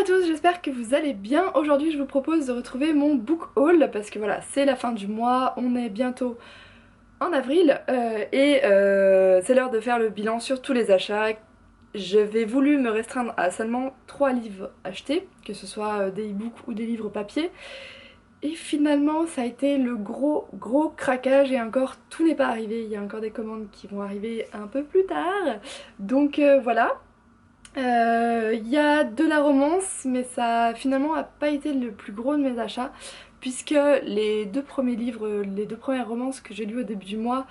tous, j'espère que vous allez bien. Aujourd'hui je vous propose de retrouver mon book haul parce que voilà, c'est la fin du mois, on est bientôt en avril c'est l'heure de faire le bilan sur tous les achats. J'avais voulu me restreindre à seulement 3 livres achetés, que ce soit des e-books ou des livres papier. Et finalement ça a été le gros craquage et encore tout n'est pas arrivé, il y a encore des commandes qui vont arriver un peu plus tard. Donc voilà. Il y a de la romance, mais ça finalement a pas été le plus gros de mes achats, puisque les deux premiers livres, les deux premières romances que j'ai lues au début du mois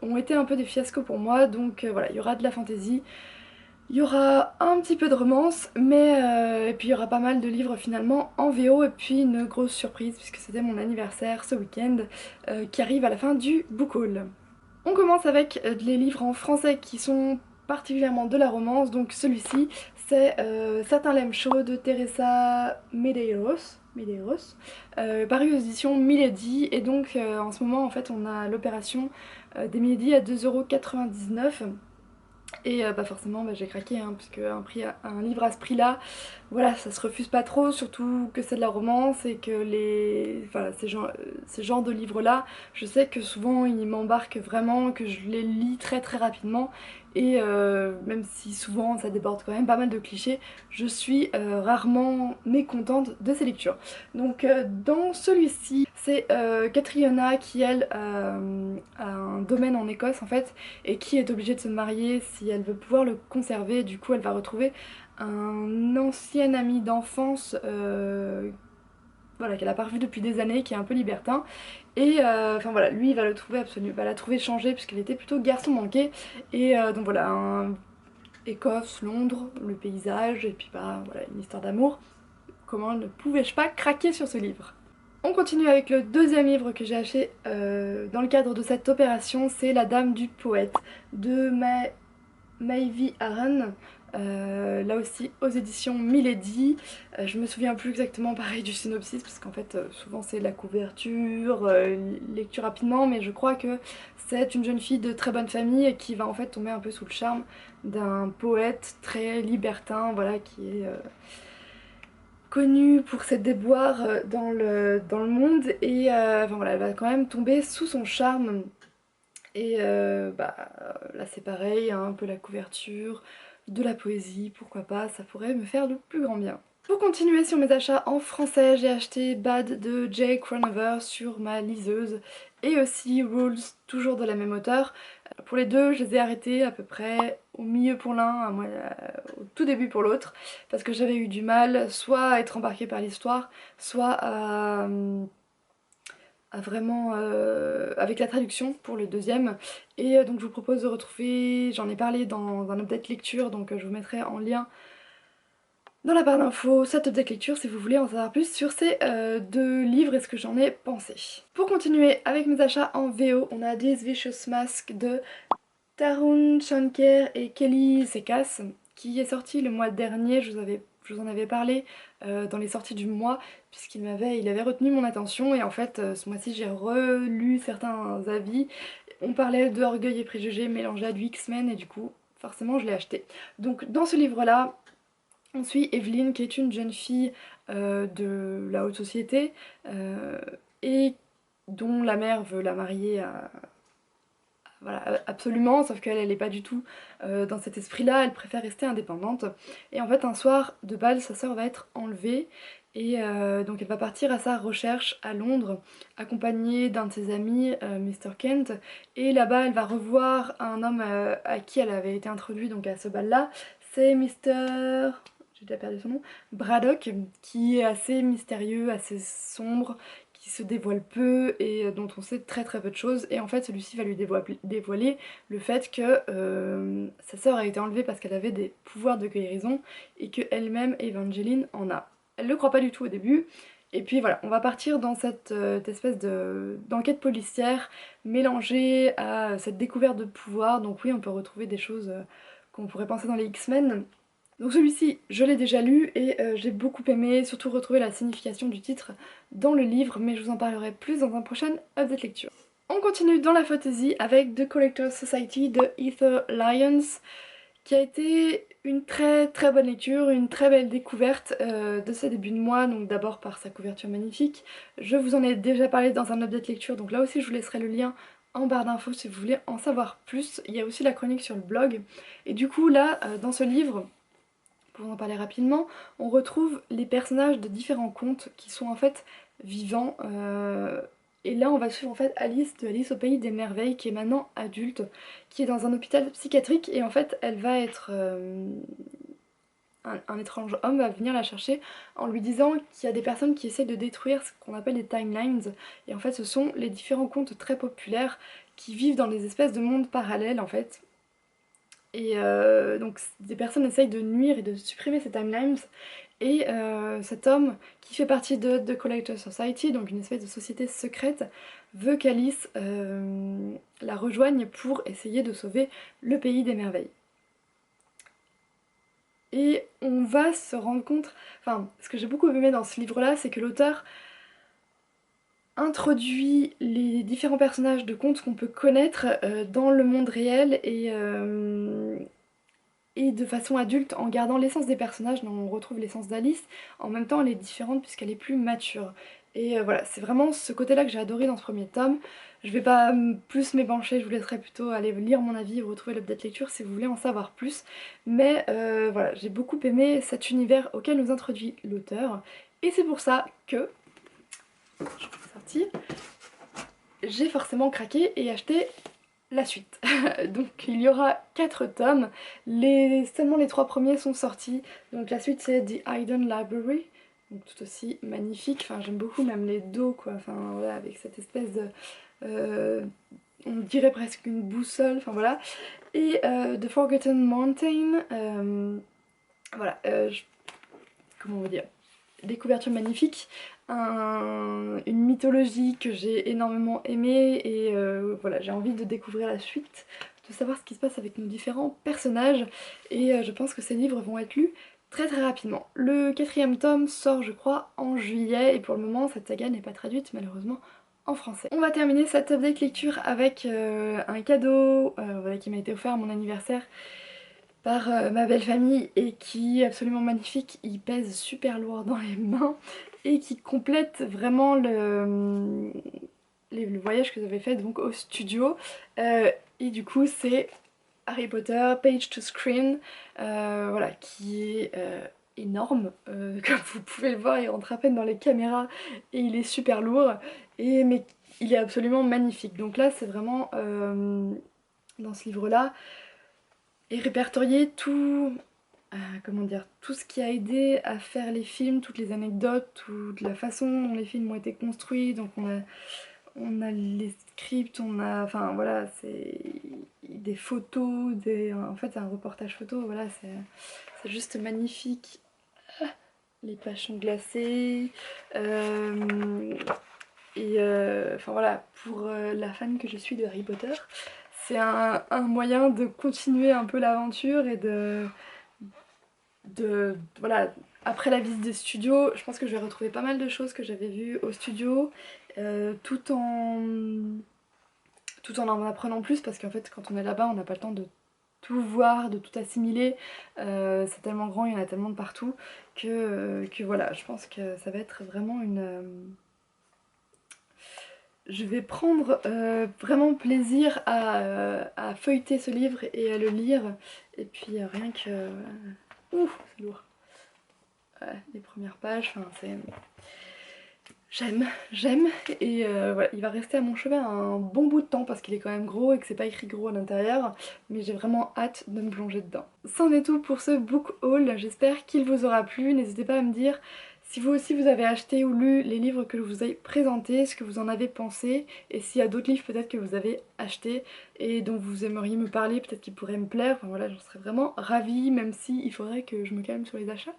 ont été un peu des fiascos pour moi, donc voilà, il y aura de la fantasy, il y aura un petit peu de romance, mais et puis il y aura pas mal de livres finalement en VO, et puis une grosse surprise, puisque c'était mon anniversaire ce week-end, qui arrive à la fin du book haul. On commence avec les livres en français qui sont particulièrement de la romance, donc celui-ci c'est Certains l'aiment chaud de Teresa Medeiros, paru aux éditions Milady, et donc en ce moment en fait on a l'opération des Milady à 2,99 €. Et bah forcément bah, j'ai craqué hein, puisque un livre à ce prix là, voilà, ça se refuse pas trop, surtout que c'est de la romance et que voilà, ces genres de livres là, je sais que souvent ils m'embarquent vraiment, que je les lis très rapidement, et même si souvent ça déborde quand même pas mal de clichés, je suis rarement mécontente de ces lectures. Donc dans celui-ci, c'est Catriona qui elle a un domaine en Écosse en fait, et qui est obligée de se marier si elle veut pouvoir le conserver. Du coup elle va retrouver un ancien ami d'enfance voilà, qu'elle a pas revu depuis des années, qui est un peu libertin, et enfin voilà, lui il va le trouver absolument, va la trouver changée puisqu'elle était plutôt garçon manqué, et donc voilà, Écosse, Londres, le paysage, et puis bah voilà, une histoire d'amour. Comment ne pouvais-je pas craquer sur ce livre? On continue avec le deuxième livre que j'ai acheté dans le cadre de cette opération, c'est La Dame du Poète de Maïvi Aran, là aussi aux éditions Milady. Je me souviens plus exactement pareil du synopsis parce qu'en fait souvent c'est la couverture, lecture rapidement, mais je crois que c'est une jeune fille de très bonne famille qui va en fait tomber un peu sous le charme d'un poète très libertin, voilà, qui est connu pour ses déboires dans le monde, et enfin voilà, elle va quand même tomber sous son charme. Et bah là c'est pareil, hein, un peu la couverture, de la poésie, pourquoi pas, ça pourrait me faire le plus grand bien. Pour continuer sur mes achats en français, j'ai acheté Bad de Jay Cronover sur ma liseuse, et aussi Rules, toujours de la même auteure. Pour les deux, je les ai arrêtés à peu près au milieu pour l'un, au tout début pour l'autre, parce que j'avais eu du mal soit à être embarquée par l'histoire, soit à vraiment avec la traduction pour le deuxième. Et donc je vous propose de retrouver, j'en ai parlé dans un update lecture, donc je vous mettrai en lien dans la barre d'infos cette update lecture si vous voulez en savoir plus sur ces deux livres et ce que j'en ai pensé. Pour continuer avec mes achats en VO, on a This Vicious Mask de Tarun Shankar et Kelly Sekas, qui est sorti le mois dernier. Je vous en avais parlé dans les sorties du mois, puisqu'il avait retenu mon attention, et en fait ce mois-ci j'ai relu certains avis. On parlait de Orgueil et Préjugés mélangé à du X-Men, et du coup forcément je l'ai acheté. Donc dans ce livre-là, on suit Evelyn, qui est une jeune fille de la haute société, et dont la mère veut la marier à... Voilà, absolument, sauf qu'elle, elle est pas du tout dans cet esprit-là, elle préfère rester indépendante. Et en fait, un soir de bal, sa sœur va être enlevée, et donc elle va partir à sa recherche à Londres, accompagnée d'un de ses amis, Mr. Kent, et là-bas, elle va revoir un homme à qui elle avait été introduite donc à ce bal-là, c'est Mr... j'ai déjà perdu son nom, Braddock, qui est assez mystérieux, assez sombre, qui se dévoile peu et dont on sait très peu de choses, et en fait celui-ci va lui dévoiler le fait que sa sœur a été enlevée parce qu'elle avait des pouvoirs de guérison et que elle-même, Evangeline, en a. Elle le croit pas du tout au début, et puis voilà, on va partir dans cette espèce d'enquête policière mélangée à cette découverte de pouvoir, donc oui on peut retrouver des choses qu'on pourrait penser dans les X-Men. Donc celui-ci, je l'ai déjà lu et j'ai beaucoup aimé, surtout retrouver la signification du titre dans le livre, mais je vous en parlerai plus dans un prochain update lecture. On continue dans la fantasy avec The Collector's Society de Heather Lyons, qui a été Une très très bonne lecture, une très belle découverte de ce début de mois, donc d'abord par sa couverture magnifique. Je vous en ai déjà parlé dans un update lecture, donc là aussi je vous laisserai le lien en barre d'infos si vous voulez en savoir plus. Il y a aussi la chronique sur le blog. Et du coup là, dans ce livre, pour en parler rapidement, on retrouve les personnages de différents contes qui sont en fait vivants. Et là on va suivre en fait Alice de Alice au Pays des Merveilles qui est maintenant adulte, qui est dans un hôpital psychiatrique et en fait elle va être... un étrange homme va venir la chercher en lui disant qu'il y a des personnes qui essaient de détruire ce qu'on appelle les timelines. Et en fait ce sont les différents contes très populaires qui vivent dans des espèces de mondes parallèles en fait. Et donc des personnes essayent de nuire et de supprimer ces timelines. Et cet homme qui fait partie de The Collector Society, donc une espèce de société secrète, veut qu'Alice la rejoigne pour essayer de sauver le pays des merveilles. Et on va se rendre compte, enfin ce que j'ai beaucoup aimé dans ce livre là, c'est que l'auteur introduit les différents personnages de contes qu'on peut connaître dans le monde réel et de façon adulte en gardant l'essence des personnages. Donc on retrouve l'essence d'Alice, en même temps elle est différente puisqu'elle est plus mature. Et voilà, c'est vraiment ce côté-là que j'ai adoré dans ce premier tome. Je vais pas plus m'épancher, je vous laisserai plutôt aller lire mon avis et retrouver l'update lecture si vous voulez en savoir plus. Mais voilà, j'ai beaucoup aimé cet univers auquel nous introduit l'auteur. Et c'est pour ça que, je vais sortir, j'ai forcément craqué et acheté la suite. Donc il y aura 4 tomes, seulement les 3 premiers sont sortis, donc la suite c'est The Hidden Library, donc tout aussi magnifique, enfin j'aime beaucoup même les dos quoi, enfin voilà, avec cette espèce de... on dirait presque une boussole, enfin voilà, et The Forgotten Mountain, voilà, comment on va dire, des couvertures magnifiques, une mythologie que j'ai énormément aimée et voilà, j'ai envie de découvrir la suite, de savoir ce qui se passe avec nos différents personnages et je pense que ces livres vont être lus très très rapidement. Le 4e tome sort je crois en juillet et pour le moment cette saga n'est pas traduite malheureusement en français. On va terminer cette update lecture avec un cadeau voilà, qui m'a été offert à mon anniversaire par ma belle famille et qui est absolument magnifique, il pèse super lourd dans les mains et qui complète vraiment le voyage que j'avais fait donc au studio et du coup c'est Harry Potter Page to Screen voilà, qui est énorme comme vous pouvez le voir, il rentre à peine dans les caméras et il est super lourd mais il est absolument magnifique. Donc là c'est vraiment dans ce livre là et répertorier tout, comment dire, tout ce qui a aidé à faire les films, toutes les anecdotes, toute la façon dont les films ont été construits. Donc on a les scripts, on a, enfin voilà, c'est des photos, en fait c'est un reportage photo, voilà, c'est juste magnifique. Les pages sont glacées. Enfin voilà, pour la fan que je suis de Harry Potter, c'est un moyen de continuer un peu l'aventure et voilà, après la visite des studios, je pense que je vais retrouver pas mal de choses que j'avais vues au studio, tout en apprenant plus, parce qu'en fait quand on est là-bas on n'a pas le temps de tout voir, de tout assimiler, c'est tellement grand, il y en a tellement de partout, que voilà, je pense que ça va être vraiment une... Je vais prendre vraiment plaisir à feuilleter ce livre et à le lire. Et puis rien que... Ouh, c'est lourd. Ouais, les premières pages, enfin c'est... J'aime. Et voilà, il va rester à mon chevet un bon bout de temps parce qu'il est quand même gros et que c'est pas écrit gros à l'intérieur. Mais j'ai vraiment hâte de me plonger dedans. C'en est tout pour ce book haul. J'espère qu'il vous aura plu. N'hésitez pas à me dire si vous aussi vous avez acheté ou lu les livres que je vous ai présentés, ce que vous en avez pensé, et s'il y a d'autres livres peut-être que vous avez achetés et dont vous aimeriez me parler, peut-être qu'ils pourraient me plaire, enfin voilà, j'en serais vraiment ravie, même si il faudrait que je me calme sur les achats.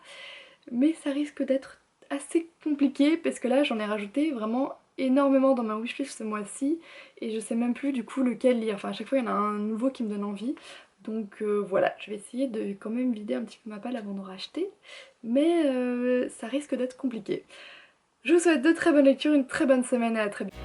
Mais ça risque d'être assez compliqué parce que là j'en ai rajouté vraiment énormément dans ma wishlist ce mois-ci et je sais même plus du coup lequel lire, enfin à chaque fois il y en a un nouveau qui me donne envie. Donc voilà, je vais essayer de quand même vider un petit peu ma palle avant d'en racheter, mais ça risque d'être compliqué. Je vous souhaite de très bonnes lectures, une très bonne semaine et à très bientôt.